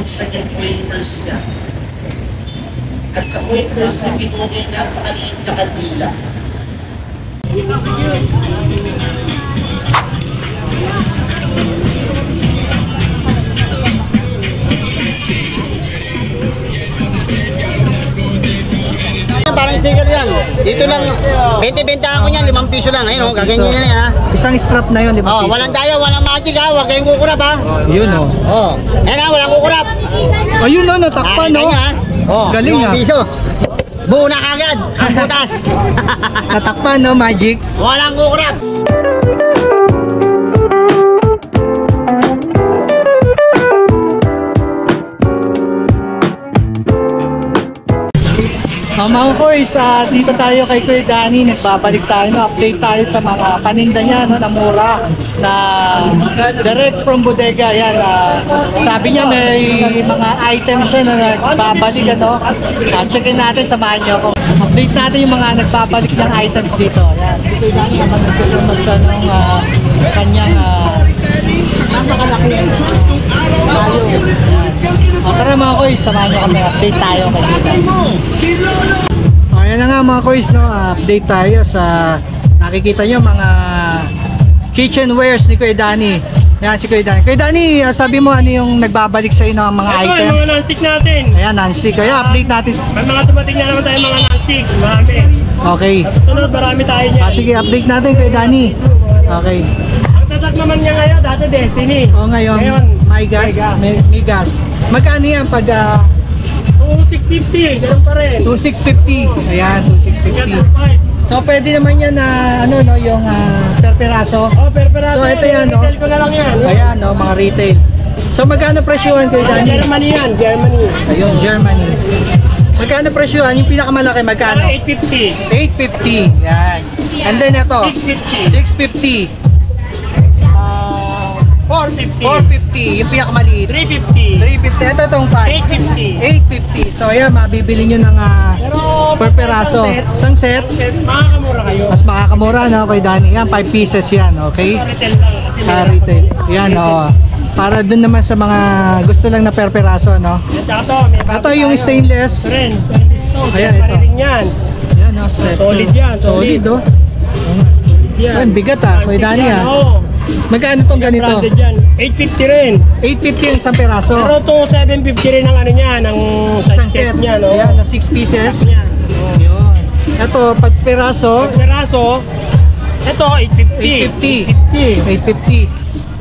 binuksan yung coin purse niya. At sa coin purse niya, pinugay na ang maliit na kandila. Parang sticker yan. Dito lang, 20-benta ako niyan, 5 piso lang. Ayun, gaganyan yan ha. Isang strap na yun, 5 piso. Walang daya, walang magic ha. Huwag kayong kukurap ha. Yun Ayan ha, walang kukurap. Ayun natakpan Galing 5 piso. Buo na kagad, ang butas. Natakpan magic. Walang kukurap. Mga boys, dito tayo kay Kuya Danny, nagbabalik tayo, update tayo sa mga paninda niya na mura, na direct from bodega. Yan, sabi niya may mga items na nagbabalik. Checkin natin, samahan niyo ako. Update natin yung mga nagbabalik ng items dito. Yan, Kuya Danny naman nagsusunod siya ng kanyang napakalaki tayo. Tara mga boys, samahan niyo kami, update tayo kay Kuya Danny. Ayan na nga mga boys, update tayo sa nakikita nyo mga kitchenwares ni Kuya Danny. Ayan si Kuya Danny. Kuya Danny, sabi mo ano yung nagbabalik sa inyo ng mga items? Ito, mga non-stick natin. Ayan, non-stick. Kaya update natin. May mga tumating na naman tayo mga non-stick. Marami. Okay. Sunod, marami tayo niya. Sige, update natin Kuya Danny. Okay. Ang tatak naman niya ngayon, dati Destiny. Ngayon may gas. May gas. Magkano yan pag 2,650, ganun pa rin. 2,650. Ayan, 2,650. So pwede naman yan na yung per peraso. Per peraso. So ito yan, retail ko na lang yan. Ayan, mga retail. So magkano presyohan Kuya Danny? Germany yan, Germany. Ayun, Germany. Magkano presyohan? Yung pinakamalaki magkano? 850. 850. Yan. And then ito, 650. 450. Yung pinakamaliit. 350. Ito itong 850. So ayan, mabibili nyo ng per peraso. Isang set. Makakamura kayo. Mas makakamura Kuya Danny. Yan, 5 pieces yan, okay? Retail. Yan, para dun naman sa mga gusto lang na per peraso, Ito yung stainless. Ayan, ito. Yan, set. solid yan. Solid, Yan, bigat Kuya Danny Magkano tong ganito? 850 rin. 850 yung isang peraso. Pero ito 750 rin ang ano niya, ng Isang set set niya, Ayan, 6 pieces. Yan. Yun. Ito, pag peraso, Peraso, ito 850. 850.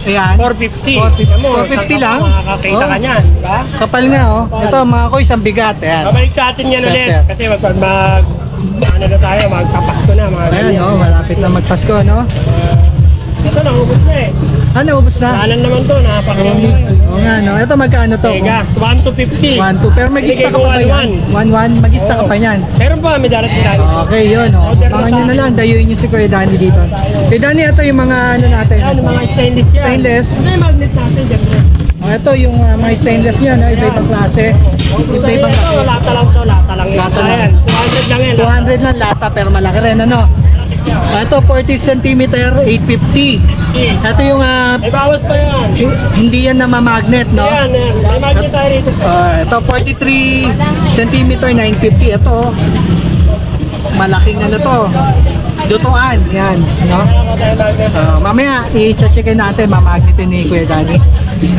Ayan. 450 450. lang. Makakakita ka niyan, diba? Kapal nga Ito mga ko isang bigat. Ayan. Babalik sa atin yan ulit. Kasi ano na tayo, magpapasko na. Ayan malapit na magpasko Ito, naubos na naubos na? Kanan naman to, napakaganda. Oo nga Ito magkano to? Teka, 1,250. 1-2. Pero mag-ista ka pa ba yan? 1-1. Mag-ista ka pa yan. Meron pa, may darating tayo. Okay, yun Mga nyo na lang, dayuin nyo si Kuya Danny dito. Kuya Danny, ito yung mga natin. Yan, mga stainless yan. Stainless. Ito yung magnet natin dyan. Ito yung mga stainless niya, iba-ibang klase. Iba-ibang Ito, klase. lata lang to, lata lang. Lata lang. Ayan, 200 lang yan. 200 lang lata, pero malaki rin Ito 40 cm, 850. Ito yung May bawas pa yan. hindi yan namamagnet, Ayan, may magnet tayo rito. Ito 43 cm, 950. Ito malaking to. Lutuan, yan, mamaya i-checkin natin, mamagnetin ni Kuya Danny.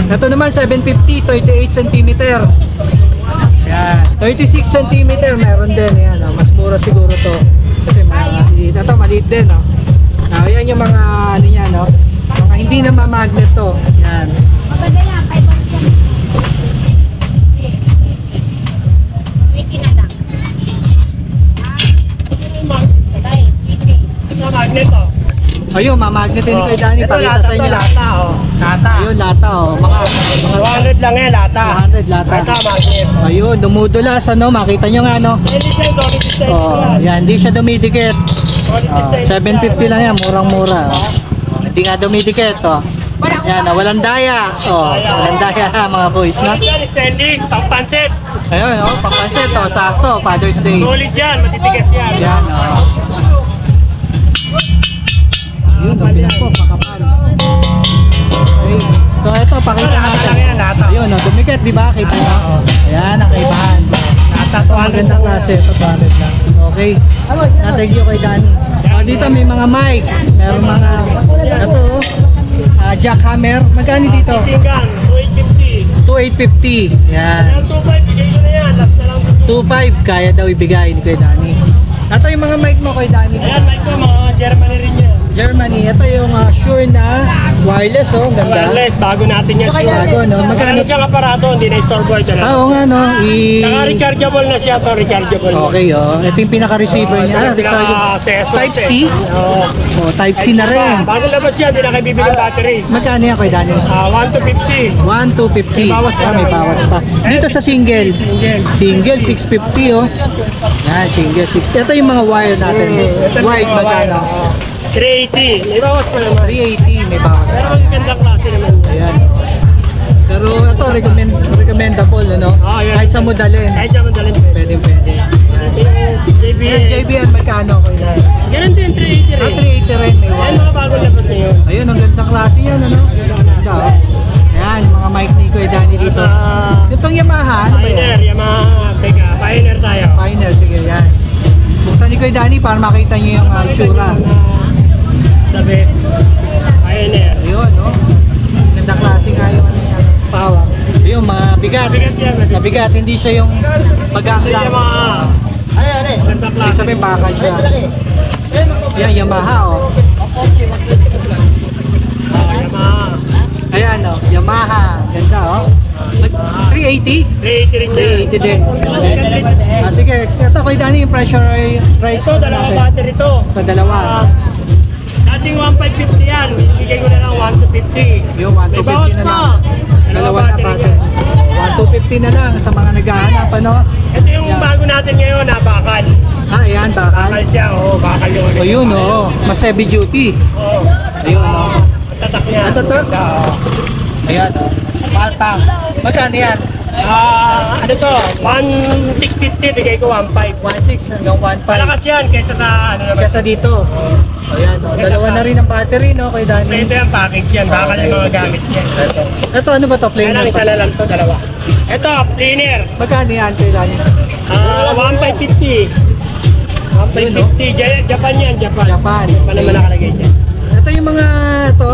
Ito naman 750, 38 cm. Yan, 36 cm meron din, yan, mas mura siguro to. Kasi maliit, ito maliit din, Ayan yung mga ano niya, mga hindi na mamagnet to. Yan. Maganda yan, 500. May kinadak. Magnet to. Ayun, mamagnetin ni Kuya Danny, pakita sa inyo. Lata. Ayun, lata mga 200 lang yan, lata. 200 lata. Lata, magnet. Ayun, dumudulas, makita nyo nga, Hindi siya, yan, hindi siya dumidikit. 750 lang yan, murang-mura. Hindi nga dumidikit, Yan, walang daya. Walang daya mga boys, Yan, standing, pampansit. Ayun, papansit, sakto, Father's Day. Solid yan, matitigas yan. Yan, Yun, bilang po, makapal. Okay. So ito, pakita Lata natin. lang yan, lata. Ayun, no, dumikit, di ba? Kita mo. Ayan, nakaibahan. Nasa Ito, 200 maganda lang klase. Ito, 200 lang. Okay. Thank you kay Danny. Dito may mga mic. Meron mga, ito, jackhammer. Magkano dito? Tinggan, 250. 2,850. Yan. Yan, 2.5, bigay ko na yan. Last na lang. 2,500 kaya daw ibigay ni Kuya Danny. Ito yung mga mic mo Kuya Danny. Ayan, mic ko, mga Germany rin yan. Germany. Ito yung Shure na wireless, oh. Ganda. Wireless, bago natin yan. Bago, no? Magkano Magkano? siyang aparato, hindi na istorbo ito na. Oo nga, no? Saka rechargeable na siya to, rechargeable. Okay, oh. Ito yung pinaka-receiver niya. CS1. Type-C? Oo. Oh, Type-C na rin. Bago labas yan, hindi na kayo bibili battery. Magkano yan Kuya Danny? 1 to 50. 1,250. May bawas pa May naman. bawas pa. Dito sa single. Single. Single, 650, oh. Yan, single, 650. Ito yung mga wire natin. Wired, magkano? 380. May bawas pa naman. 380, may bawas Pero pa. magagandang klase naman. Ayan. Pero ito, recommendable, ano? Oo, yan. Kahit sa modalin. Kahit naman dalhin. Pwede. Ayan. JBL. JBL, magkano Kuya Danny? Ganun din, 380 rin. 380 rin, may Ayan wire. mga bagong labas na yun. Ayun, ang gandang klase yan, ano? Ganda, oh. Ayan, mga mic ni Kuya Danny dito. Itong Yamaha, ano ba Pioneer, yan? Yamaha, teka, Pioneer tayo. Pioneer, sige, yan. Buksan ni Kuya Danny para makita niyo yung itsura. The best. Pioneer. Ayun, no? Ganda klase nga yung ano yan, power. Ayun, mga bigat. Mabigat yan, mabigat. Mabigat, hindi siya yung bagang Ito lang. yung mga magandang Ibig klase. sabihin, bakal siya. Yan, Yamaha, oh. Yamaha. Ayan, oh. Yamaha. Ganda, oh. 380? 380 rin yan. 380 din. Sige, ito Kuya Danny, yung pressure rise. Ito, dalawang battery to. Ito, dalawa. Dating 1,550 yan. Bigay ko na lang 1,250. Yung 1,250 May bawat na pa. lang. Dalawa na battery. 1,250 na lang sa mga naghahanap, ano? Ito yung Yan. bago natin ngayon, bakal. Ayan, bakal. Bakal siya, bakal yung O yun, oh. Mas heavy duty. Oo. Ayun, oh. Tatak niya. Ang tatak? Ayan, oh. Paltang. Magkano yan? Ano to? 1,650, bigay ko 1,500. 1.6 hanggang 1.5. Malakas yan kaysa sa ano naman. Kesa dito. Ayan, oh. Dalawa na rin ang battery, no, kay Danny. Ito yung package yan, bakal yung mga gamit yan. Ito, ano ba to? Kaya lang, Planer isa pa? na lang to, dalawa. Ito, cleaner. Magkano yan, kay Danny? 1,550. 1,550. Japan yan, Japan. Japan. Japan naman nakalagay dyan. Ito yung mga, ito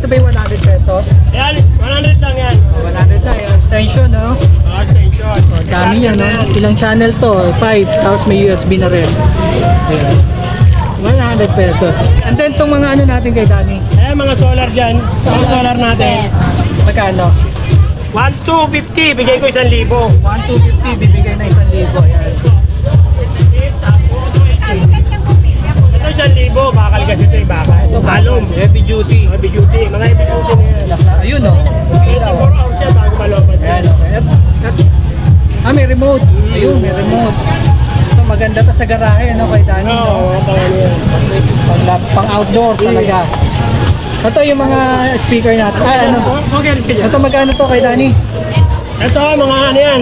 ba yung 100 pesos? Yan, 100 lang yan. 100 na, yung extension, no? Attention. Dami yan, no? Ilang channel to? 5, tapos may USB na rin. Ayan. 100 pesos. And then, itong mga ano natin kay Danny, Mga solar dyan. Mga solar natin. magkano? 1,250, bigay ko 1,000. 1,250, bibigay na 1,000. Ayan. Ito 1,000, bakal kasi ito bakal. Ito balong. Heavy duty. Heavy duty, mga heavy duty na yan. Ayun, no? 24 hours yan bago malopad. Ayan, okay. May remote. Ayun, may remote. Ito, maganda to sa garahe, no, kay Danny, Oo, no? ano yan. Pang outdoor talaga. Ito yung mga speaker natin. Ano? Ito magkano to kay Danny? Ito, mga ano yan.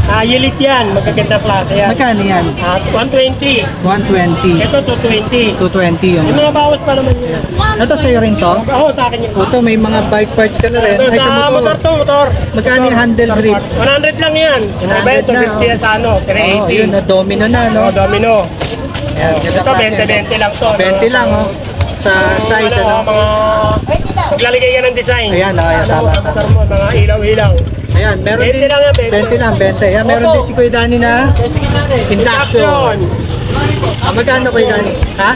Yilit yan, magaganda plata yan. Magkano yan? 120. 120. Ito, 220. 220 yung. May mga bawas pa naman yan. Ito sa'yo rin to? Oo, sa akin yun. Ito may mga bike parts ka na rin. Ay, sa Sa motor motor. to, motor. Magkano yung handle grip? 100 lang yan. 100 Iba ito, na, 50 sa ano, Oh, yun, 380. na domino na, no? Domino. Ayan, ganda Ito, klase. 20 lang to. 20 lang, oh. Sa size, ano? Mga maglalagay ka ng design. Ayan, ayan, tama, tama. Motor mo, mga ilaw-ilaw. Ayan, meron 20 din. lang yan, 20 lang, 20. Ayan, meron din si Kuya Danny na induction. Magkano Kuya Danny? Ha?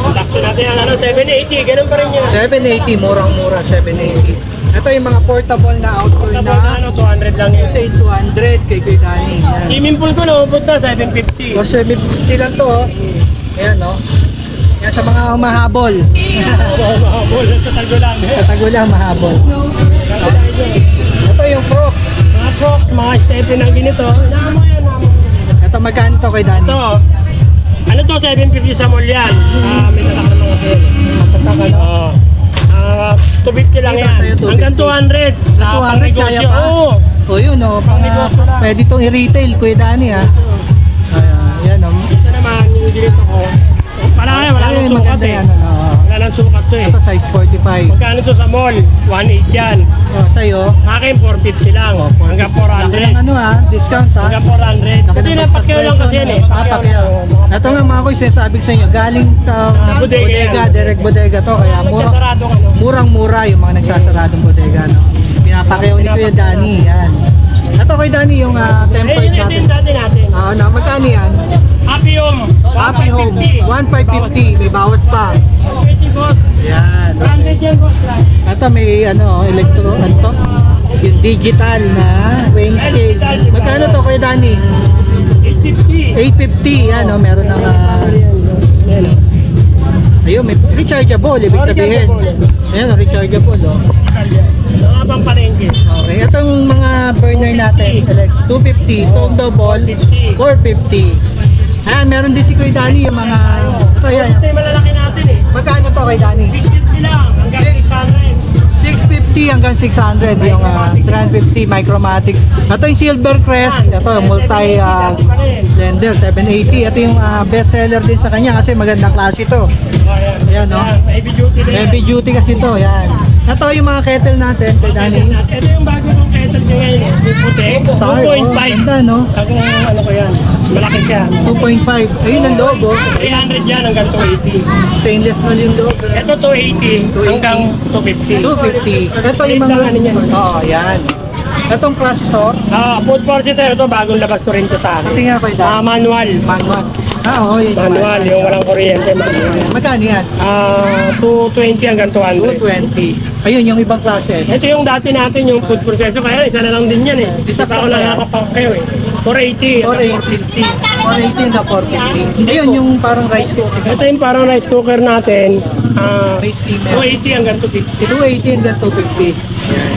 Induction natin yan, ano, 780, ganun pa rin yan. 780, murang-mura, 780. Ito yung mga portable na outdoor Tapos na ano, 200 lang yan. 200 kay Kuya Danny. Ayan. Swimming pool ko, naubos na, 750. O 750 lang to, oh. Ayan, no? Yan sa mga mahabol. Mahabol, sa tago lang. Katago lang, mahabol. Ito yung Crocs. Mga truck, mga stepping ng ganito. Namo yan, namo. Ito magkano to kay Danny? Ito, ano to, 750 sa mall yan. May tatak ng mga sale. Matataka, no? Oo. 250 lang Dito yan. sa'yo, 250. Hanggang 200. 200 kaya pa? Oo. O yun, oh. Pwede itong i-retail, Kuya Danny, ha? Ayan, yan, oh. Ito naman, yung ganito ko. Wala kaya, wala Ay, nang sukat maganda eh. yan, ano? Wala ng sukat to eh. Ito size 45. Magkano to sa mall? 1.8 yan. Oh, sa'yo. Akin 450 lang. Hanggang Laki ng 400. ano discount ha. Hanggang 400. Kasi napakyaw lang kasi yan eh. Pakyaw. Ito nga mga koy, sinasabi ko sa inyo, galing bodega bodega, yan. direct bodega to. Kaya Nagsasaradong ano. murang-mura yung mga nagsasaradong bodega. No? Pinapakyaw ni Kuya Danny. Yan. Ito kay Danny yung tempered Ito natin. yung dati natin. Magkano yan? Happy Home. Happy Home, 1,550. May bawas pa. 150 boss. Yan. 100 yan boss. Ito may electro, ano to? Yung digital na weighing scale. Magkano to kay Danny? 850. 850. Yan, meron ng ayun, may rechargeable, ibig sabihin. Ayan, rechargeable, Nakabang palengke. Okay, itong mga burner natin, 250, itong double, 450. Meron din si Kuya Danny yung mga, ito yan. Ito yung malalaki natin eh. Magkano to kay Danny? 650 lang. Hanggang 600. 650 hanggang 600 yung 350 Micromatic. Ito yung Silver Crest, ito multi blender 780. Ito yung best seller din sa kanya kasi magandang klase ito. Ayan, no? Heavy duty na yan. Heavy duty kasi ito, yan. Ito yung mga kettle natin, kay Danny. Ito yung bago kong kettle niya ngayon eh. Yung puti. Star, 2.5. ganda, no? Hanggang ano ko yan. Malaki siya. 2.5. Ayun ang loob, 300 yan hanggang 280. Stainless na yung loob. Ito 280 hanggang 250. 250. Ito yung mga, yan. Itong processor, Food processor ito bagong labas to rin to sa akin. tingnan kay Danny. Manual. Manual. Yun. Manual, yung walang kuryente. Manual. Magkano yan? 220 hanggang 200. 220. Ayun, yung ibang klase. Ito yung dati natin, yung food processor. Kaya isa na lang din yan eh. Isa pa ako lang nakakapangkayo eh. 480 480 450. na 450. Ayun, yung parang rice cooker. Ito yung parang rice cooker natin. Rice steamer. 280 hanggang 250. 280 and then 250. Yan.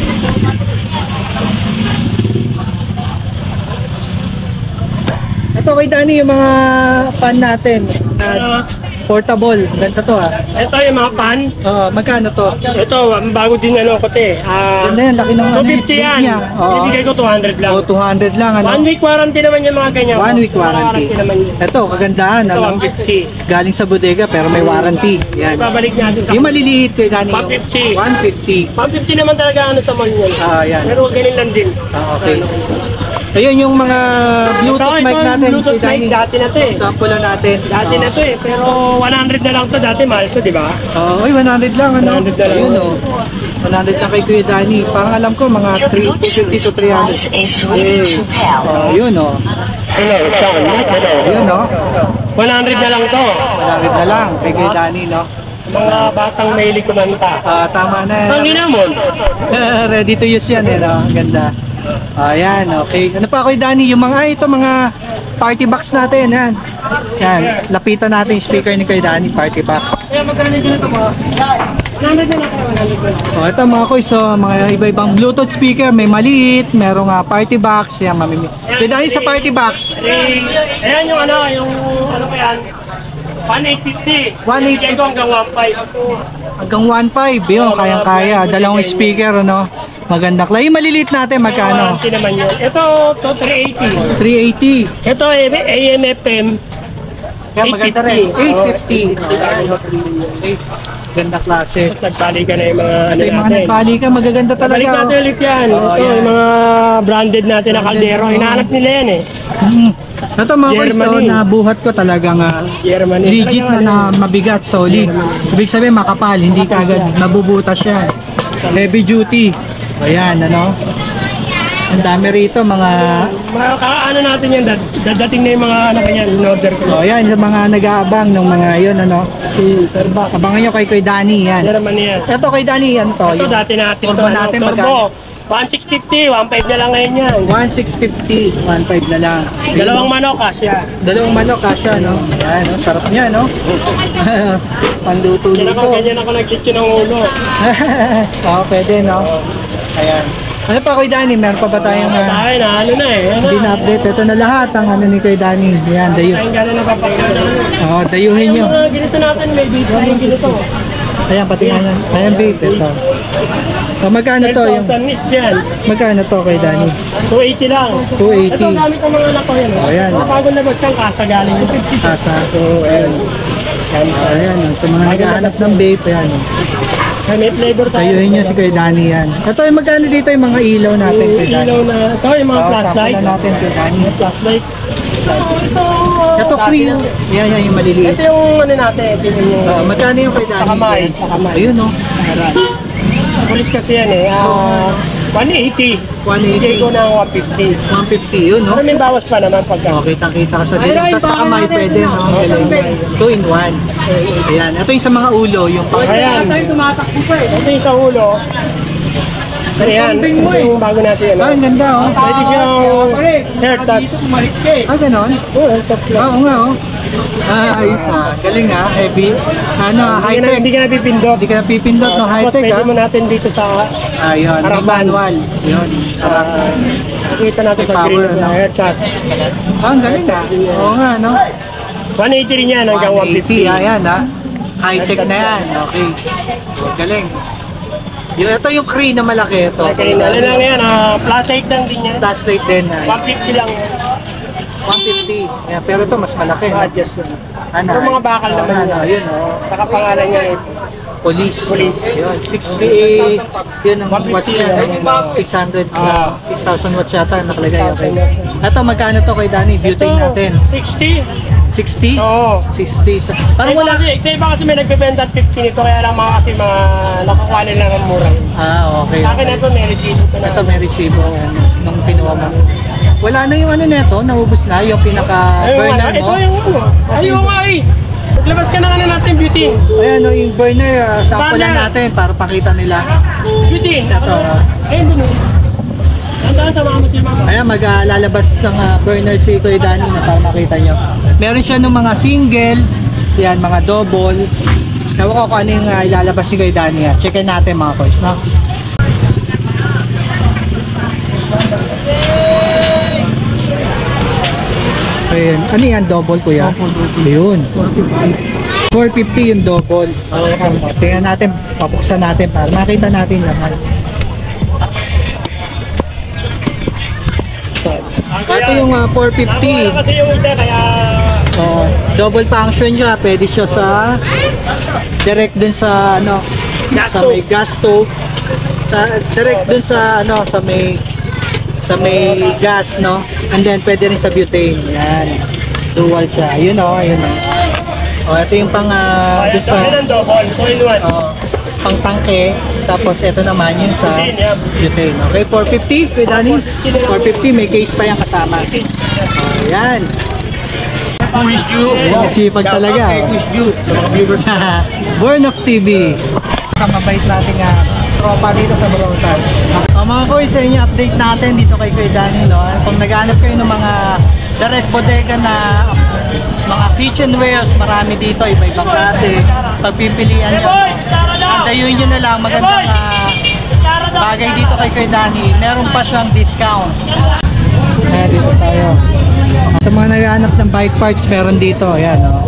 Ito kay Danny, yung mga pan natin. Portable. Ganda to Ito yung mga pan. Magkano to? Ito, bago din ano ko te. Ganda yan, laki ng 250 yan. niya. Ibigay ko 200 lang. 200 lang. 1 week warranty naman yung mga ganyan. 1 week warranty. naman yun. Ito, kagandahan. Ito, 150. Galing sa bodega pero may warranty. Yan. Babalik natin sa Yung maliliit kay Danny. 150. 150. 150 naman talaga ano sa mall yun. Yan. Pero ganun lang din. Okay. Ayun yung mga Bluetooth mic natin. Bluetooth mic dati na to eh. Sample lang natin. Dati na to eh. Pero 100 na lang to. Dati mahal to, di ba? Uy, 100 lang ano. 100 na lang. Ayun 100 lang kay Kuya Danny. Parang alam ko mga 250 to 300. Yun Hello, Sean. Hello. Yun 100 na lang to. 100 na lang kay Kuya Danny Mga batang mahilig kumanta. Tama na. Ang ginamon. Ready to use yan Ganda. Ayan, okay. Ano pa Kuya Danny? Yung mga mga party box natin, yan. Yan, lapitan natin yung speaker ni Kuya Danny, party box. Kaya magkano din ito mo? 100 na lang kayo, 100 na lang. Ito mga Kuya, mga iba-ibang Bluetooth speaker, may maliit, merong party box, yan, Kuya Danny sa party box. Ayan yung ano ko yan? 1,850. 1,850. Bigay ko hanggang 1,500. Hanggang 1.5, yun, kayang-kaya. Dalawang speaker, maganda. Yung maliliit natin, magkano? Warranty naman yun. Ito, 380. 380. Ito, AM/FM. Yan, maganda rin. 850. Ganda klase. Nagbali ka na yung mga ano Ito yung mga natin. nagbali ka, magaganda talaga. Balik natin ulit yan. Ito, yan. yung mga branded natin na kaldero. Hinahanap nila yan eh. Ito mga Kuya, Germany. nabuhat ko talagang Germany. legit na mabigat, solid. Ibig sabihin makapal, hindi ka agad nabubutas yan. Heavy duty. Ayan, ang dami rito, mga Ano natin yan, dadating na yung mga ano kanyan, in-order ko. yan, yung mga nag-aabang ng mga yun, Turbo. abangan nyo kay Kuya Danny, yan. Germany yan. Ito kay Danny, yan to. Ito yung dati natin turbo natin, magkano? 1,650, 1,500 na lang ngayon yan. 1,650, 1.5 na lang. Dalawang manok kasya. Dalawang manok, kasya, Ayan, sarap niya, Yan ako, Panluto-luto. ganyan ako nag-kitchen ng ulo. Pwede, Ayan. Ano pa Kuya Danny? Meron pa ba tayong Tayo na, ano na eh. hindi na-update? Ito na lahat ang ni Kuya Danny. Ayan, dayo. Ay, gano'n na papagkano. Dayuhin nyo. Yung mga ginito natin, may beef na yung ginito. Ayan, pati nga yan. Ayan, babe. Ito. Magkano to? Yung, 12,000 each yan. magkano to Kuya Danny? 280 lang. 280. Ito gamit ang mga anak ko yan. Oh, yan. Mga bagong labas kang kasa galing yung 50. Asa. So, ayun. Ayan, sa mga naghahanap ng vape, ayan. May flavor tayo. Ayun nyo si Kuya Danny yan. Ito yung magkano dito yung mga ilaw natin, Kuya Danny. Ilaw na, ito yung mga flashlight. Sample na natin, Kuya Danny. Flashlight. Ito clear. Yan, yan yung maliliit. Ito yung ano natin, ito yung Magkano yung Kuya Danny? sa kamay. Sa kamay. Ayun o. Pulis kasi yan eh. 180. 180. Bigay ko ng 150. 150 yun, no? Pero may bawas pa naman pagka. Okay, kita ka sa dilim. Tapos sa kamay pwede, no? 2 in 1. Ayan, ito yung sa mga ulo, yung pang... Ayan. Ito yung sa ulo. Ano yan? Ito yung bago natin. Ah, ang ganda, oh. Pwede siyang hair touch. Ah, ganon? Oh, hair touch lang. Oo nga, oh. Ah, ayos, ah. Galing, ah. Heavy. Ano, high-tech. Hindi ka napipindot. Hindi ka napipindot, no? High-tech, Pwede ah. mo natin dito sa Ayun, may harapan. manual. Yun. Nakita natin May pag power, green na no? hair touch. Ah, ang galing, ah. Oo nga, no? 180 rin yan hanggang 180, 150. ayan, ah. High-tech na yan. Okay. Galing. Ito yung crane na malaki ito. Okay, ano lang yan, flashlight lang din yan. Flashlight din. 150 lang yan. 150. Yeah, pero ito mas malaki. Adjust lang. Ano? Pero mga bakal naman ano, yan. yun, oh. Nakapangalan niya eh. Police. Police. Yun, 68. Yun ang 150 watts niya. yan. 600. Ah. 6,000 watts yata nakalagay. Okay. Ito, magkano to kay Danny? Butane natin. 60. 60? Oo. 60. Parang wala kasi, sa iba kasi may nagbebenta at 50 nito, kaya lang mga kasi mga nakukuha nila ng mura. Ah, okay. Sa akin ito, may resibo ko na. Ito may resibo ano, nung kinuha mo. Wala na yung ano neto, naubos na yung pinaka-burner mo. Ito yung ano. Ayun nga eh. Maglabas ka na nga natin, butane. Ayan, no, yung burner, sample lang Burner. natin para pakita nila. Butane. Ito. Ayun dun. Tandaan, tama mo si mama. Ayan, maglalabas ng burner si Kuya Danny na para makita nyo. Meron siya ng mga single, yan, mga double. Ewan ko kung ano yung ilalabas ni Kuya Danny. Checkin natin mga boys, no? Ayan. Ano yan? Double, kuya? Ayun. 450 yung double. Tingnan natin, papuksan natin para makita natin lahat. Ito yung 450. Nakuha kasi yung isa, kaya... So, double function siya. Pwede siya sa direct dun sa ano, Gas sa stove. may gas stove. Sa direct dun sa ano, sa may gas, no? And then pwede rin sa butane. Yan. Dual siya. Ayun oh, ayun oh. Oh, ito yung pang Kaya dun sa dami ng double, 2-in-1. pang tangke. Tapos ito naman yung sa Butane, yeah. butane. Okay, 450 kay Danny. 450 may case pa yung kasama. Oh, yan. Wish you. Sipag talaga. Wish you sa mga viewers. Bornox TV. Mabait nating tropa dito sa Morontan. Mga koy, sa inyo update natin dito kay Kuya Danny, no? Kung naghanap kayo ng mga direct bodega na mga kitchenwares, marami dito, iba-ibang klase. Pagpipilian nyo, dayuin nyo na lang magandang bagay dito kay Kuya Danny. Meron pa siyang discount. Ayan, dito tayo. Sa mga naghahanap ng bike parts, meron dito. Ayan, no?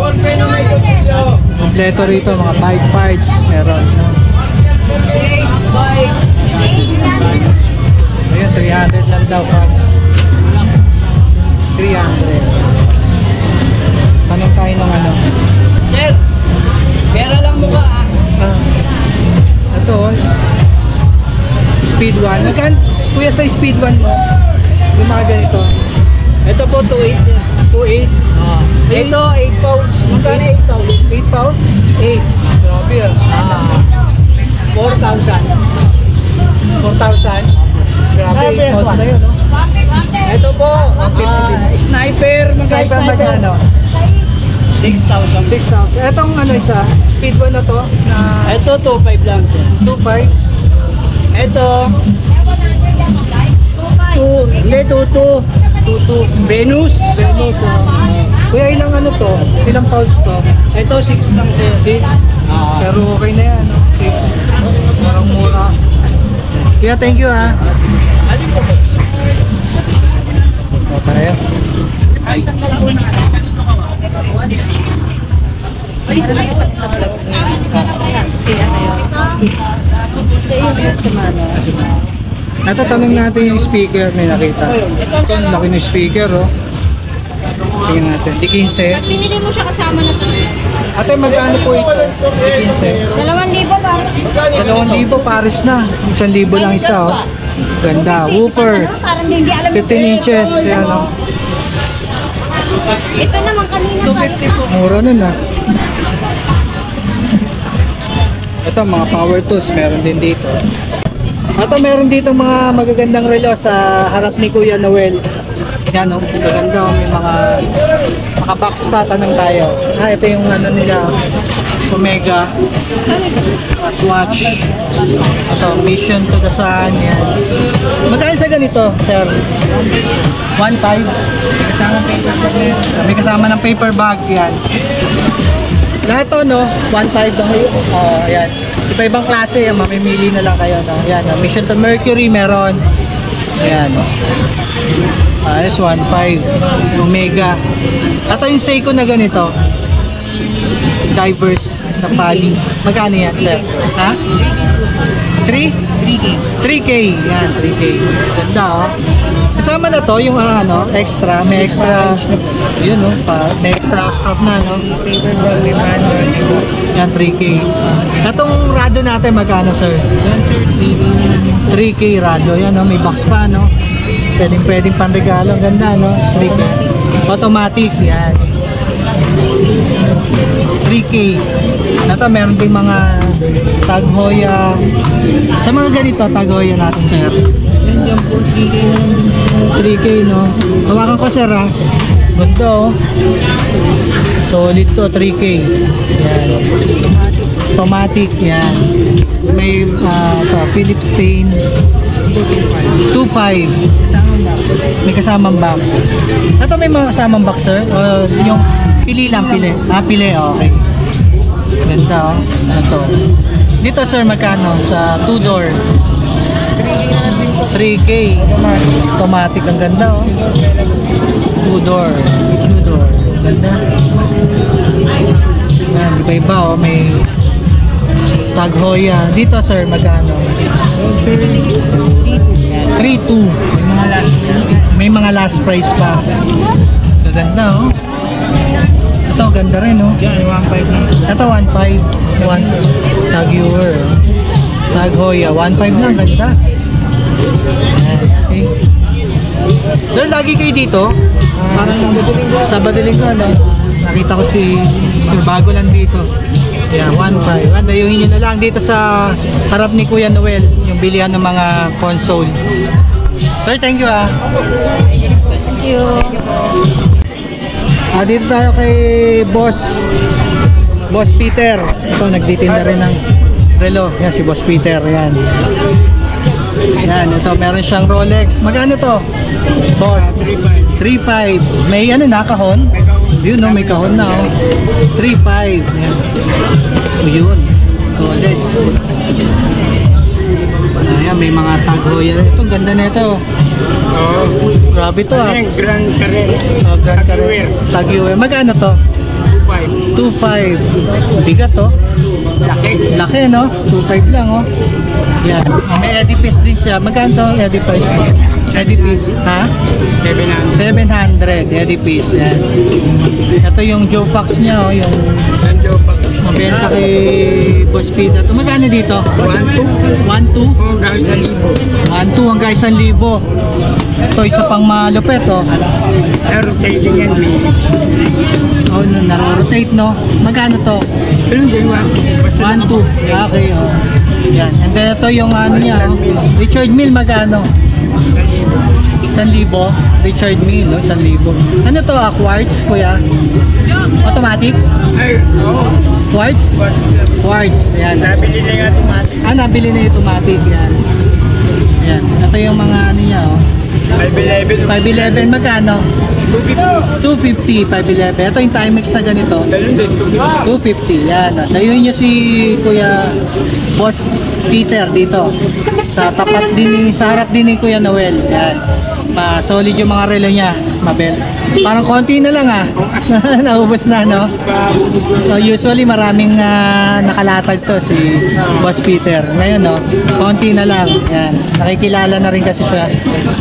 Kompleto rito, mga bike parts. Meron, no? Ayan, 300 lang daw, parts. 300. Tanong tayo ng ano? Sir, pera lang mo ba Ito, oh. Speed 1. Magkan, kuya, sa Speed 1 mo, yung mga ganito. Ito po, 2.8 sir. 2.8. Ito, 8 pounds. Magkano 8 pounds? 8 pounds? 8. Grabe, ah. 4,000. 4,000? Grabe, 8 pounds na yun, no? Ito po, sniper. Magkano Sniper magkano? 6,000. 6,000. Etong ano isa, Speed 1 na to, na Ito, 2.5 lang sir. 2.5. Ito, 2, hindi, 2.2. 2.2. Venus. Venus, kuya, ilang ano to? Ilang pounds to? Ito, 6 lang sir. 6. Pero okay na yan, no? 6. Parang mura. Kuya, thank you, ha. Alin po? O, tayo. Ito, tanong natin yung speaker, may nakita. Ito, ang laki ng speaker, oh. Tingnan natin. Di 15. Binili mo siya kasama na to. Ate, magkano po ito? 15. 2,000 pare. 2,000 pares na. 1,000 lang isa, oh. Ganda. Whooper. Parang hindi alam 15 inches. Yan, oh. Ito naman kanina pare. Mura nun, ah. Ito, mga power tools. Meron din dito. Ito, meron dito mga magagandang relo sa harap ni Kuya Noel. Yan, oh. Magaganda, oh. May mga box pa. Tanong tayo. Ito yung ano nila. Omega. Swatch. Ito, Mission to the Sun. Yan. Magkano sa ganito, sir? 1.5. May kasama ng paper bag. Yan. Lahat to, no? 1.5 lang kayo. Ayan. Iba-ibang klase. Yan, mamimili na lang kayo, no? Ayan, no? Mission to Mercury meron. Ayan, no? Ayos, 1.5. Omega. Ito yung Seiko na ganito. Divers na pali. Magkano yan, sir? Ha? 3? 3K. 3K. Yan, 3K. Ganda, oh. Kasama na to yung ano, extra. May extra, yun, no? May extra strap na, no? Yan, 3K. Itong rado natin, magkano, sir? 3K rado. Yan, no? May box pa, no? Pwedeng panregalo. Ang ganda, no? 3K. Automatic. Yan. 3K. Ito, meron ding mga Tag Heuer. Sa mga ganito, Tag Heuer natin, sir. 3K, no? Hawakan ko, sir, ha? Ganda, oh. Solid to, 3K. Yan. Automatic, yan. May Philips stain. 2.5. May kasamang box. Ito may mga kasamang box, sir? O yung pili lang, pili? Ah, pili, okay. Ganda, oh. Ito. Dito, sir, magkano? Sa 2-door. 3K. Automatic, ang ganda, oh. 2-door. 2-door. Ganda. Yan, iba-iba, oh. May Tag Heuer. Dito, sir, magkano? 3.2. May mga last price pa. Gaganda, oh. Ito, ganda rin, oh. Ito, 1.5. Tag Heuer. Tag Heuer. 1.5 lang, ganda. Okay. Sir, lagi kayo dito? Parang Sabado Linggo, no? Nakita ko si Sir Bago lang dito. Yeah, 1.5. Dayuhin nyo na lang dito sa harap ni Kuya Noel, yung bilihan ng mga console. Sir, thank you, ah. Thank you. Dito tayo kay Boss Peter. Ito, nagtitinda rin ng relo. Yan, si Boss Peter. Yan. Yan, ito, meron siyang Rolex. Magkano to? Boss? 3.5. May ano na, kahon? Yun, no, may kahon na, oh. 3.5. Yan. O, yun. Rolex. Ayan, may mga Tag Heuer. Ito, ganda na ito. Grabe to, ah. Grand Carrera. Grand Carrera. Tag Heuer. Magkano to? 2.5. Bigat, to. Laki, no? 2.5 lang, oh. Yan. May edifice din siya. Magkano to edifice? Edifice, ha? 700 edifice. Yan. Ito yung Jofax niya, oh. Yung mabenta kay Boss Peter. Ito, magkano dito? 1.2? 1.2 hanggang 1,000. Ito, isa pang malupet, oh. Rotating yan, Oh, naro-rotate, no? Magkano to? 1.2. Okay, oh. Yan. And then ito yung ano niya, oh. Richard Mille, magkano? 1,000. Richard Mille, no? 1,000. Ano to, quartz, kuya? Automatic? Quartz? Quartz. Yan. Nabili na yung automatic. Nabili na yung automatic. Yan. Yan. Ito yung mga ano niya, oh. 511, magkano? 250, 511. Ito yung Timex na ganito. 250, yan. Dayuhin nyo si Kuya Boss Peter dito. Sa tapat din, sa harap din ni Kuya Noel. Yan. solid yung mga relo niya, Mabel. Parang konti na lang naubos na, no? Usually maraming nakalatag to si Boss Peter. Ngayon, no, konti na lang. Yan, nakikilala na rin kasi siya.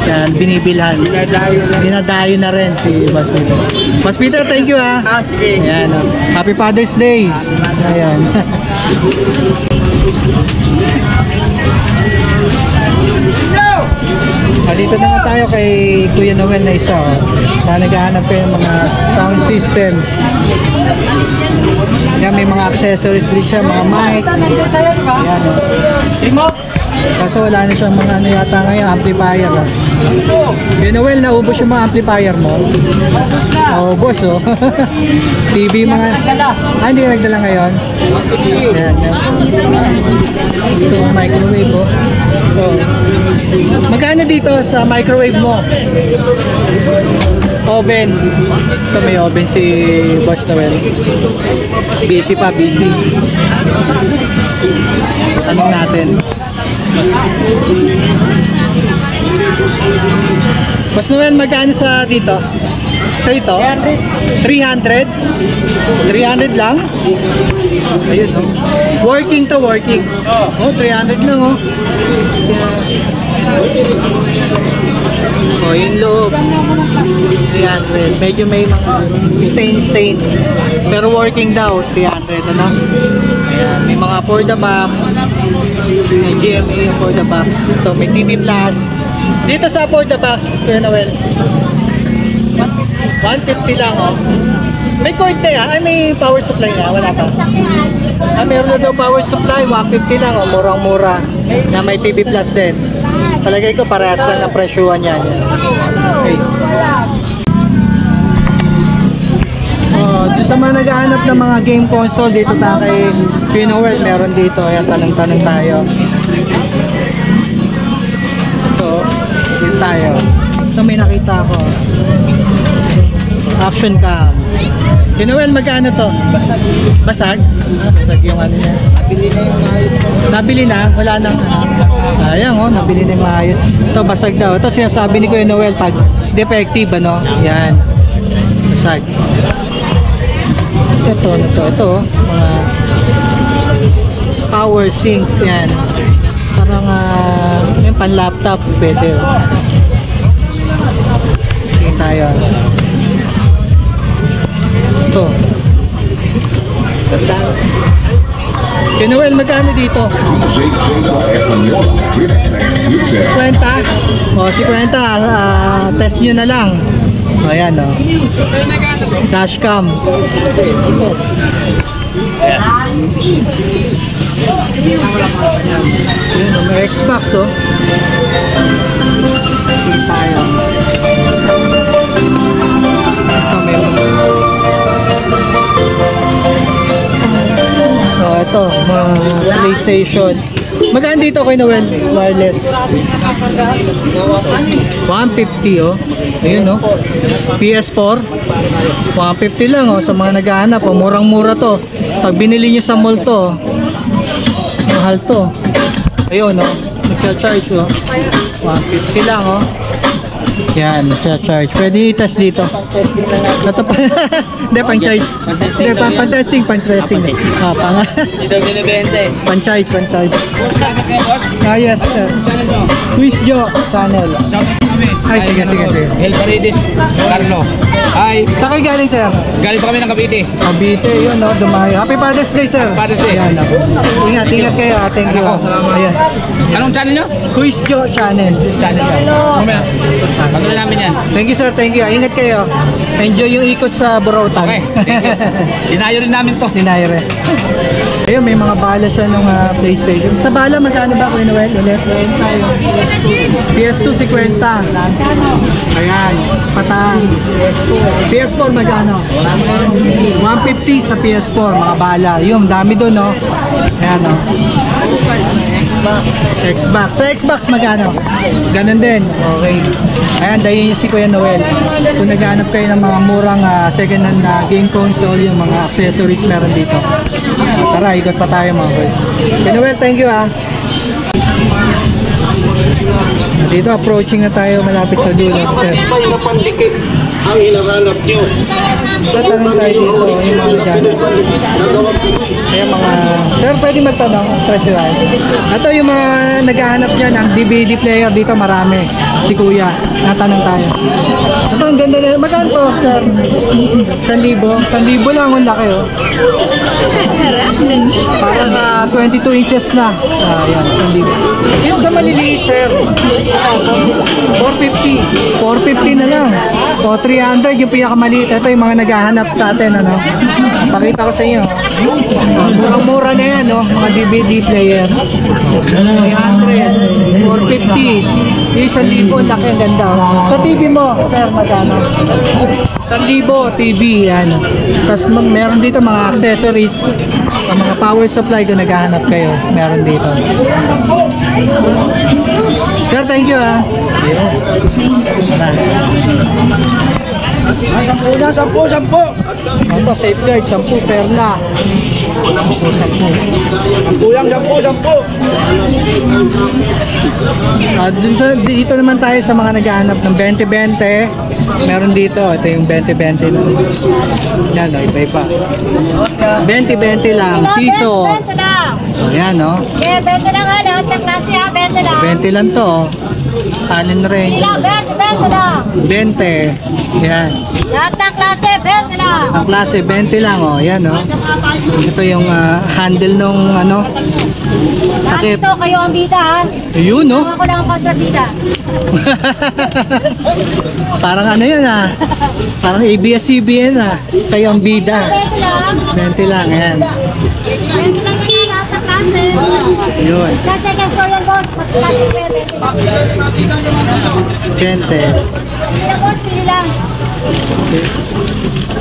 Yan, binibilhan. Dinadayo na rin si Boss Peter. Boss Peter, thank you Sige. Ayan, no. Happy Father's Day. Ayan. Dito naman tayo kay Kuya Noel na isa na naghahanap kayo ng mga sound system. Yan, may mga accessories din siya, mga mic. Yan, kaso wala na siyang mga ano yata ngayon, amplifier. Kuya Noel, naubos yung mga amplifier mo? Ubos oh. TV mga... hindi nagdala ngayon? Yan, yan. Ito ang microwave oh. Magkano dito sa microwave mo? Oven. Ito may oven si Boss Noel. Busy pa, busy. Tanong natin. Boss Noel, magkano sa dito? Sa ito? 300? 300 lang? Ayun oh. Working to working. Oh, 300 lang oh. Oh, yung loob. 300. Medyo may mga stain. Pero working daw, 300 ano? Ayan, may mga for the box. May GMA for the box. So, may TV Plus. Dito sa for the box, Kuya Noel, 150 lang oh. May cord na yan? Ay, may power supply na? Wala pa? Meron na daw power supply, 150 lang oh. Murang-mura. Na may TV Plus din. Palagay ko parehas lang ang presyuhan yan. Okay. Sa mga naghahanap ng mga game console, dito tayo kay Kuya Noel, meron dito. Ayan, tanong-tanong tayo. Ito, dito tayo. Ito may nakita ko. Action cam. Kuya Noel, magkano to? Basag? Basag yung ano niya. Nabili na yung maayos ko. Nabili na? Wala nang... Ayan oh, nabili na yung maayos. Ito, basag daw. Ito sinasabi ni Kuya Noel pag defective, ano? Yan. Basag. Ito, mga power sync. Yan. Parang yung pan laptop. Pwede. Tingin tayo. Ito. Kuya Noel, magkano dito? 50? O, 50. Test nyo na lang. Ayan o. Dashcam. Ayan. Ayan o, may Xbox o. Tingin tayo. Ito may ito, mga PlayStation. Magkano dito kay Noel? Wireless. 150 oh. Ayun oh. PS4. 150 lang oh. Sa mga naghahanap oh. Murang-mura to. Pag binili nyo sa mall to, mahal to. Ayun oh. Nagcha-charge oh. 150 lang oh. Yan, nagcha-charge. Pwede i-test dito. Ito pa. Hindi, pang-charge. Hindi, pang-testing. Dito binibente. Pang-charge. Ah, yes, sir. Quiz Joe channel. Ay, sige. El Paredes, Carlo. Ay, Saan kayo galing, sir? galing pa kami ng Cavite. Cavite, yun, no? Dumayo. Happy Father's Day, sir. Father's Day. Ayan, no? Ingat kayo. Thank you. Ayan. Anong channel nyo? Quiz Joe channel. Channel ka. Patuloy namin yan. Thank you, sir. Thank you. Ingat kayo. Enjoy yung ikot sa Burautan. Okay, thank you. Dinayo rin namin to. Dinayre. Ayun, may mga bala siya nung PlayStation. Sa bala, magkano ba, Kuya Noel? Ulit. PS2, 50. Ayan, patang. PS4, magkano? 150 sa PS4, mga bala. Yung dami doon, no? Ayan, no? Xbox. Sa Xbox, magkano? Ganun din. Okay. Ayan, dahil yung si Kuya Noel. Kung naghanap kayo ng mga murang second hand na game console, yung mga accessories meron dito. Tara, ikot pa tayo mga boys. Kuya Noel, thank you Dito approaching na tayo malapit sa dulo. Sir. Matibay na pandikit ang hinahanap nyo. Tatanong tayo dito yung mga dyan. Kaya mga... Sir, pwede magtanong ang presyo ay. Ito yung mga naghahanap dyan ng DVD player dito marami. Si Kuya, natanong tayo. Ito ang ganda na. Magkano to, sir? 1,000? 1,000 lang ang laki oh. Parang 22 inches na. Ayan, 1,000. Yung sa maliliit, sir. 450. 450 na lang. O 300 yung pinakamaliit. Ito yung mga naghahanap sa atin, ano. Pakita ko sa inyo. Murang-mura na yan, no? Mga DVD player. 300, 450. Yung 1,000, laki ang ganda. Sa TV mo, sir, magkano? 1,000 TV, yan. Tapos meron dito mga accessories, mga power supply kung naghahanap kayo. Meron dito. Sir, thank you ha. Sampu. Ito, safeguard, 10 perla. 10. Dito naman tayo sa mga naghahanap ng 20-20. Meron dito, ito yung 20-20 lang. Yan, iba-iba. 20-20 lang, siso. Ayan, no? 20 lang ha, lahat ng klase ha, 20 lang. 20 lang to, Allen range. 20 lang. 20. Yan. Lahat ng klase, 20 lang. Ang klase 20 lang oh. Yan oh. Ito yung handle nung ano. Lahat Takip. ito, kayo ang bida ha. Ayun no. Ako lang ang kontrabida. Parang ano yan ah. Parang ABS-CBN ah. Kayo ang bida. 20 lang. 20 lang yan. 20 lang yan, lahat ng klase. Yun. Klase ka store yan, boss. Klase 20. 20. Pili lang, boss, pili lang.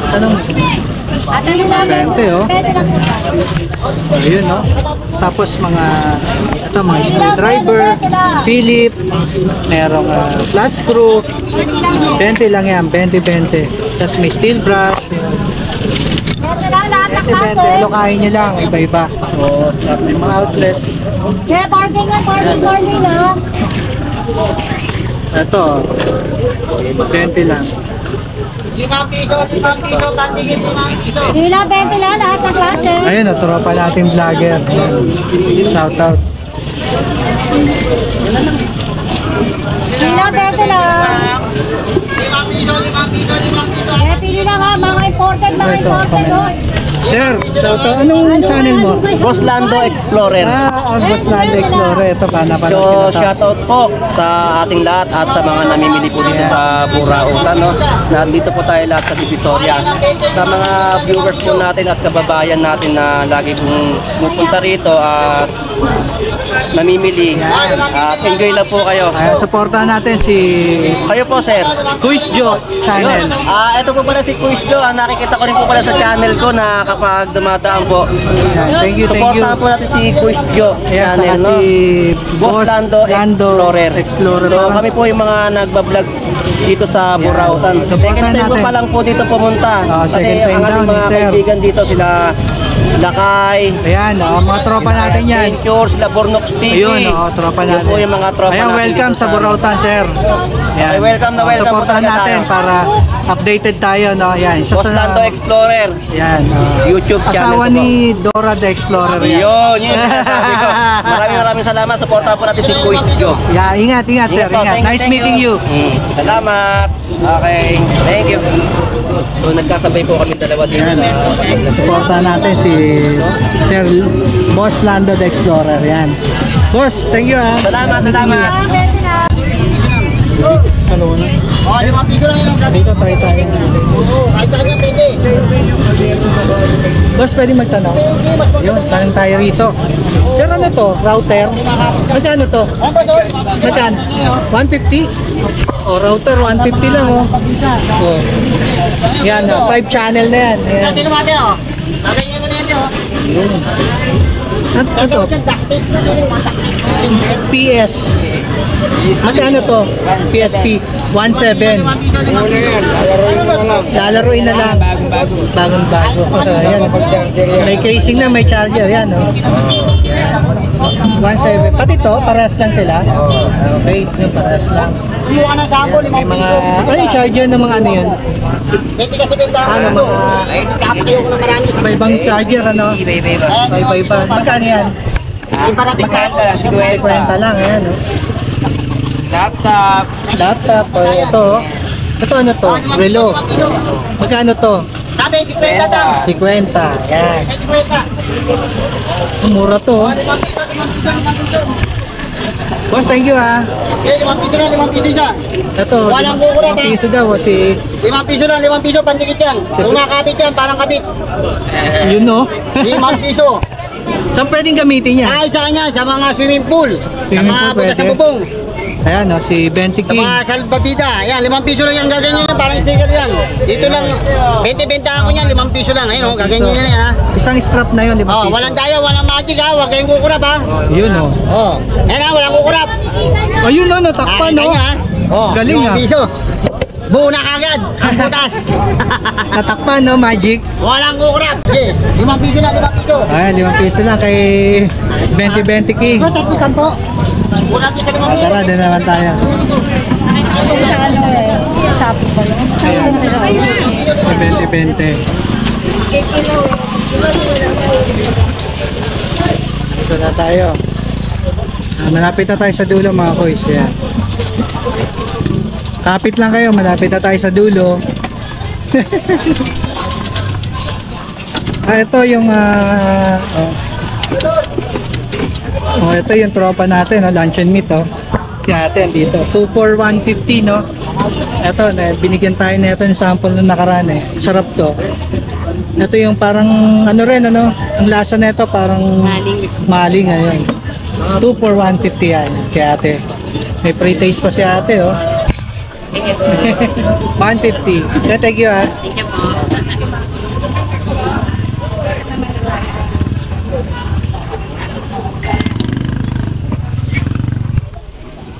Tanong. At ano namin? 20 oh. 20 lang po. Ayun no. Tapos mga ito mga screwdriver, Philip, merong flat screw. 20 lang yan, 20-20. Tapos may steel brush. 20 lang, lahat ng klase. 20-20, lokahin nyo lang, iba-iba. O, may mga outlet. Kaya parking lang, parking lang. Ito, 20 lang. 5 piso, 5 piso, bandingin 5 kilo. Pili lang, 20 lang, lahat ng klase. Ayun, tropa natin vlogger. Shout out. Pili lang, 20 lang. 5 piso, 5 piso, 5 piso. Kaya pili lang ha, mga imported, doon. Sir, shout out. Anong channel mo? Boss Lando Explorer. Ang Boss Land Explorer. Ito pa, napanood So, ko na to. shoutout po sa ating lahat at sa mga namimili po dito sa Burautan. No? Nandito po tayo lahat sa Divisoria. Sa mga viewers po natin at kababayan natin na lagi pong pupunta rito at namimili. At enjoy lang po kayo. Ayan, supportahan natin si Kayo po, sir. Quiz Joe channel. Ito po pala si Quiz Joe. Nakikita ko rin po pala sa channel ko na kapag dumadaan po. Ayan, thank you. Supportahan po natin si Quiz Joe Ayan, channel. saka No? si Boss Lando Explorer. Explorer. So kami po yung mga nagbablog dito sa Burautan. Supportan Second time ko natin. pa lang po dito pumunta. Second time ang daw ating ni mga sir. kaibigan dito sila Lakay, Ayan, mga tropa natin yan. Venture, sila Bornox TV. Ayun, tropa Yun natin. po yung mga tropa Ayan, natin welcome dito sa Burautan, sir. Okay, welcome na welcome po Supportahan talaga natin tayo. para updated tayo, no? Ayan, isa Boss Lando Explorer. Ayan, YouTube channel asawa ko po. ni Dora the Explorer yan. Yun yung sinasabi ko. Maraming salamat. Supportahan po natin si Quiz Joe. Yeah, ingat, sir. po, Ingat. thank Nice meeting you. Salamat. Okay. Thank you. So nagkasabay po kami dalawa dito Ayan, sa supportahan natin si Sir Boss Lando the Explorer. Yan. Boss, thank you ha. Salamat. 20 lang. Hello na. Oh, 5 piso lang yung gabi. Dito, try tayo. Oo, kahit sa kanya pwede. Boss, pwede magtanong? Yun, tanong tayo rito. Sir, ano to? Router? Magkano to? Ano ba to? Magkano? 150? O, router, 150 lang oh. Oh. Yan, 5 channel na yan. Ayan. Dati naman natin, oh. Lagay mo na yan, oh. Ano to? PS. Magkano to? PSP 17. Lalaroin na lang. Bagong bago. Ayan. May casing na, may charger yan. Oh. 17. 5 Pati to, parehas lang sila? Okay, yung parehas lang. Kumuha ng sample, 5 May mga, piso. ano yung charger ng mga ano yun? 20 kasi benta ako Ano, ito. mga- Kapakayo ko ng marami. Iba-ibang charger, ano? Iba-iba. Magkano yan? May parating ka. 50 lang, ayan, no? Laptop, ito. Ito ano to? Relo. Magkano to? Sabi, 50 daw. 50, yan. 50. Mura to, oh. 5 piso. Boss, thank you, ha. Okay, 5 piso na, 5 piso siya. Ito, Walang kukurap, 5 piso daw, oh, si, 5 piso lang, 5 piso, pandikit yan. Kung nakakabit yan, parang kabit. yun, no? 5 piso. Saan pwedeng gamitin yan? Ay, sa kanya, sa mga swimming pool. Sa Swimming mga pool punta sa pwede. bubong. Ayan, no, si Benti Sa King. mga salbabida. Ayan, 5 piso lang yan, gaganyan yan, parang sticker yan. Dito lang, 20-benta ako niyan, 5 piso lang. Ayun, gaganyan yan, ha. Isang strap na yun, 5 Oh, piso. walang daya, walang magic, ha. Huwag kayong kukurap, ha. Yun, oh. Oh, ayan, ha, walang kukurap. Ayun, no, natakpan, no? Nakita niya, ha. Oh, Galing, 5 ha. piso. Buo na kagad, ang butas. Natakpan, no, Magic? Walang kukurap. Okay, 5 piso lang, 5 piso. Ayan, 5 piso lang kay Benti King. Ito, tatikan po. Kulang din sa 5 piso. Tara, din naman tayo. Ayan. Sa 20-20. Ito na tayo. Malapit na tayo sa dulo, mga koys. Ayan. Kapit lang kayo, malapit na tayo sa dulo. Ito yung ito yung tropa natin, no? Lunch and meat, oh. Si ate dito. 2 for 150, no? Ito, binigyan tayo na ito ng sample nung nakaraan, eh. Sarap to. Ito yung parang ano rin, ano? Ang lasa na ito parang maling ayun. 2 for 150 yan, kay ate. May pre-taste pa si ate, oh. 150. Yeah, thank you, ah. Thank you po.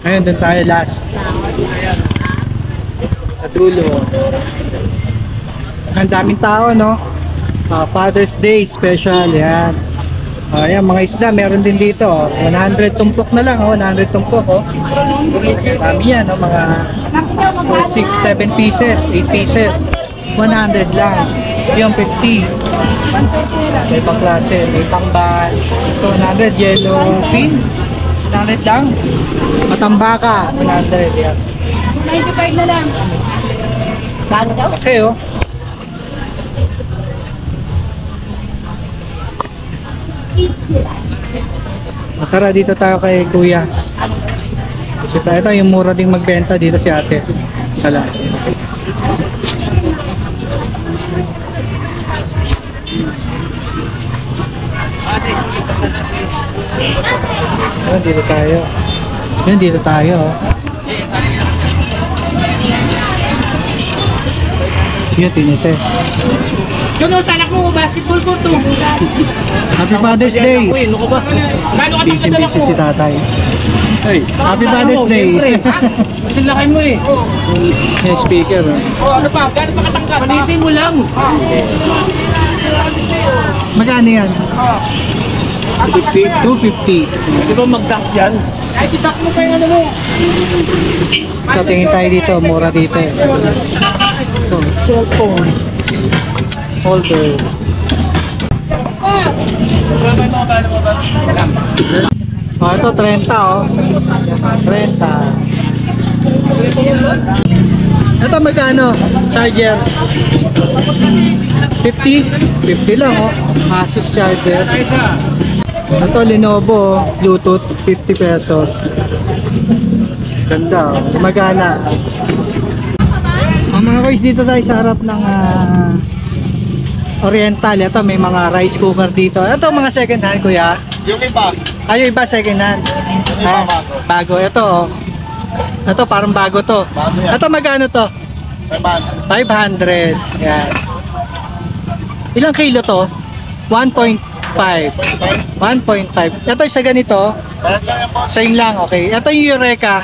Ayun, doon tayo last. Sa dulo. Ang daming tao, no? Father's Day special, yan. Ayan, mga isda, meron din dito. 100 tumpok na lang, 100 tumpok, oh. Dami yan, no? Mga 4, 6, 7 pieces, 8 pieces. 100 lang. Yung 50. May pang klase, may pang ban. Ito, 100 yellow pin. 100 lang. Matambaka, 100 yan. 95 na lang. Okay, oh. Tara, dito tayo kay Kuya. Kasi ito yung mura ding magbenta dito si ate. Kala. Dito tayo. Yun, dito tayo. Yun, tinitest. Yun o, sana ko, basketball ko to. Happy Father's Day! Ano ka ba? Gano'n ka Busy takadala busy ko? si tatay. Hey, Happy Father's Day! Kasi lakay mo eh. Yung speaker. Oh, ano pa? Gano'n pa katangkad? Panitin mo lang. Magkano yan? 250. Di ba mag-duck yan? Ay, itak mo pa yung ano mo. So, tingin tayo dito. Mura dito. Ito, cellphone. Holder. Oh, ito 30, oh. 30. Ito magkano? Charger. 50? 50 lang, oh. Asus charger. Ito Lenovo, oh. Bluetooth, 50 pesos. Ganda, oh. Magana. Mga guys, dito tayo sa harap ng Oriental. Ito, may mga rice cooker dito. Ito, mga second hand, kuya. Yung iba, Ayo, iba second hand. iba Bago. Ito, oh. Ito, parang bago to. Bago yan. Ito, magkano to? 500. Yan. Ilang kilo to? 1.5. 1.5. Ito, isa ganito. parang lang yan po. Same lang, okay. Ito yung Eureka.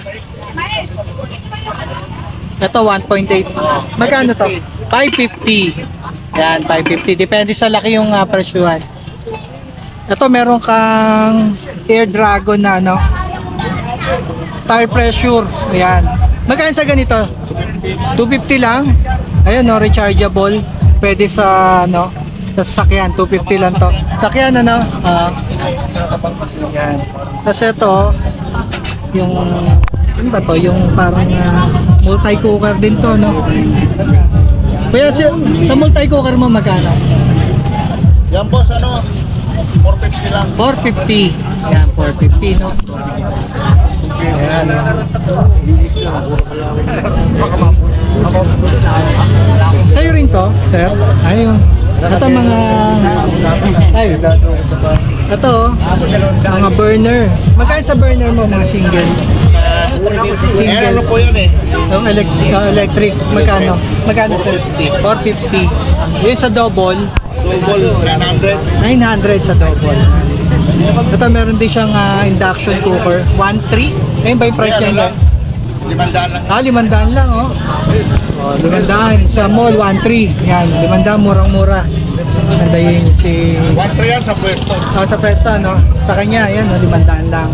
Ito 1.8. Magkano to? 550. Yan, 550. Depende sa laki yung presyuhan. Ito meron kang Air Dragon na ano. Tire pressure. Ayan. Magkano sa ganito? 250 lang. Ayan no, rechargeable. Pwede sa ano, sa sasakyan, 250 lang to. Sakyan ano? Ayan. Tapos ito, yung ano ba to? Yung parang multi-cooker din to, no? Kaya sa multi-cooker mo magkano? Yan boss, ano? 450 lang. 450. Ayan, 450, no? Ayan, no? Sa'yo rin to, sir? Ayun. Ito mga... Ay, ito, mga burner. Magkano sa burner mo, mga single? Ano po yun eh? Yung electric, magkano? Magkano sir? 450. Yung sa double, Double, 900. 900 sa double. Ito meron din siyang induction cooker, 1.3. Ayun ba yung price Ano niya? lang? 500 lang. 500 lang, oh. Oh, 500 sa mall, 1.3. Yan, 500, murang-mura. Ganda yun si... 1-3 yan sa pwesto. Sa Presta, no? Sa kanya, yan, 500 lang.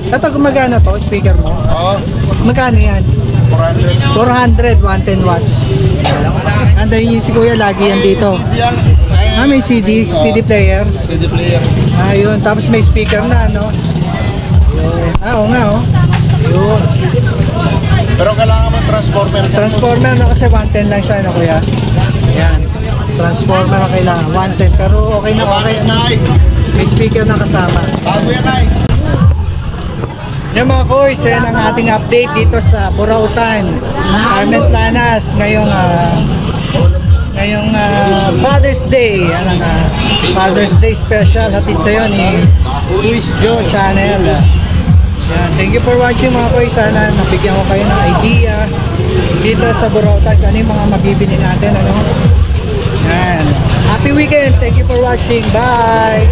Ito, gumagana to, speaker mo. Oo, Magkano yan? 400. 400, 110 watts. Anday yun si Kuya, lagi yan dito. CD yan. May CD, CD player. CD player. Ayun, tapos may speaker na, no? Yun. Oo nga, oh. Yun. Pero kailangan mo transformer. Transformer, no? Kasi 110 lang siya, no, Kuya? Ayan. Transformer na kailangan, 110. Pero okay na, okay. Nay. May speaker na kasama. Bago yan, Nay. Yan mga boys, yan ang ating update dito sa Burautan, Carmen Planas, ngayong Father's Day. Yan ang Father's Day special hatid sa iyo ni Luis Joe Channel. Yan, thank you for watching mga boys. Sana nabigyan ko kayo ng idea dito sa Burautan kung ano yung mga mabibili natin, ano. Yan. Happy weekend. Thank you for watching. Bye.